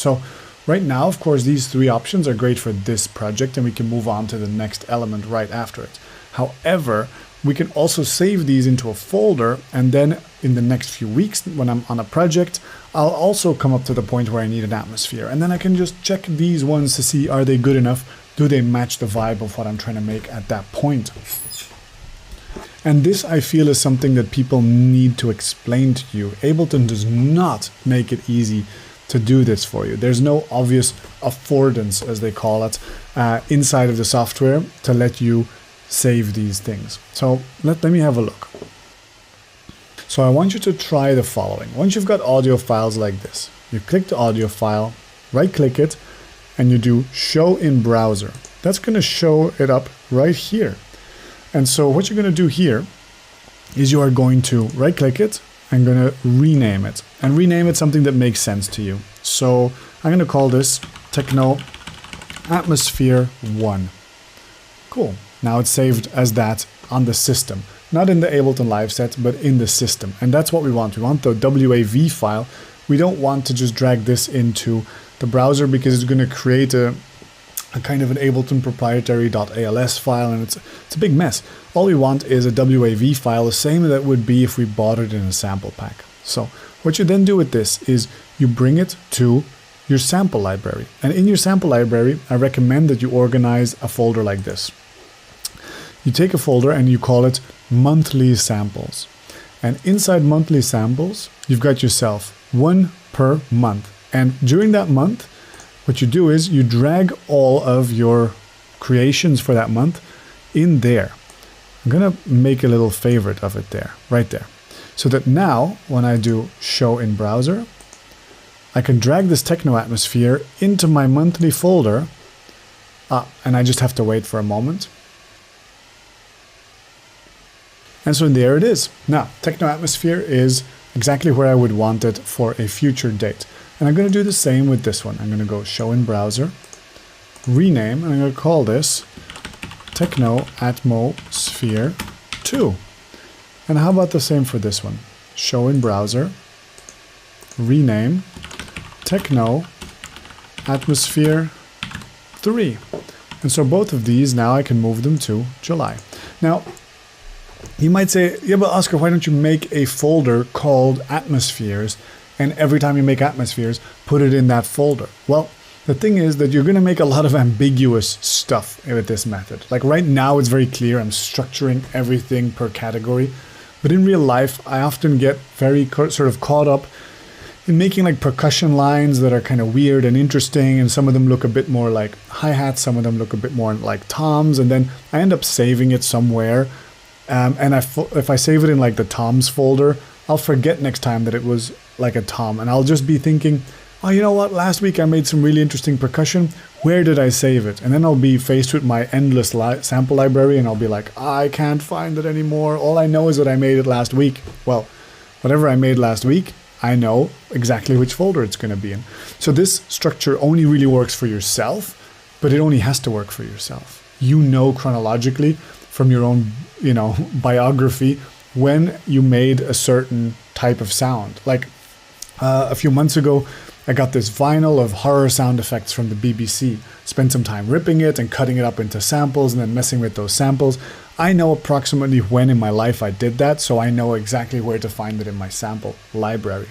So right now, of course, these three options are great for this project, and we can move on to the next element right after it. However, we can also save these into a folder, and then in the next few weeks when I'm on a project, I'll also come up to the point where I need an atmosphere, and then I can just check these ones to see, are they good enough? Do they match the vibe of what I'm trying to make at that point? And this, I feel, is something that people need to explain to you. Ableton does not make it easy to do this for you. There's no obvious affordance, as they call it, inside of the software to let you save these things. So let me have a look. So I want you to try the following. Once you've got audio files like this, you click the audio file, right click it, and you do show in browser. That's going to show it up right here. And so what you're going to do here is you are going to right click it and going to rename it, and rename it something that makes sense to you. So I'm going to call this Techno Atmosphere 1. Cool. Now it's saved as that on the system, not in the Ableton Live set, but in the system. And that's what we want. We want the WAV file. We don't want to just drag this into the browser because it's going to create a kind of an Ableton proprietary .als file, and it's a big mess. All we want is a WAV file, the same that would be if we bought it in a sample pack. So what you then do with this is you bring it to your sample library. And in your sample library, I recommend that you organize a folder like this. You take a folder and you call it monthly samples. And inside monthly samples, you've got yourself one per month. And during that month, what you do is you drag all of your creations for that month in there. I'm gonna make a little favorite of it there, right there. So that now, when I do show in browser, I can drag this techno atmosphere into my monthly folder, and I just have to wait for a moment. And so there it is. Now, Techno Atmosphere is exactly where I would want it for a future date. And I'm going to do the same with this one. I'm going to go show in browser, rename, and I'm going to call this Techno Atmosphere 2. And how about the same for this one? Show in browser, rename, Techno Atmosphere 3. And so both of these, now I can move them to July. Now, you might say, yeah, but Oscar, why don't you make a folder called Atmospheres, and every time you make Atmospheres, put it in that folder? Well, the thing is that you're going to make a lot of ambiguous stuff with this method. Like right now, it's very clear. I'm structuring everything per category. But in real life, I often get very sort of caught up in making like percussion lines that are kind of weird and interesting, and some of them look a bit more like hi-hats, some of them look a bit more like toms, and then I end up saving it somewhere. And if I save it in like the toms folder, I'll forget next time that it was like a tom, and I'll just be thinking, oh, you know what, last week I made some really interesting percussion, where did I save it? And then I'll be faced with my endless sample library, and I'll be like, I can't find it anymore, all I know is that I made it last week. Well, whatever I made last week, I know exactly which folder it's going to be in. So this structure only really works for yourself, but it only has to work for yourself. You know chronologically from your own, biography when you made a certain type of sound. Like a few months ago, I got this vinyl of horror sound effects from the BBC. Spent some time ripping it and cutting it up into samples and then messing with those samples. I know approximately when in my life I did that, so I know exactly where to find it in my sample library.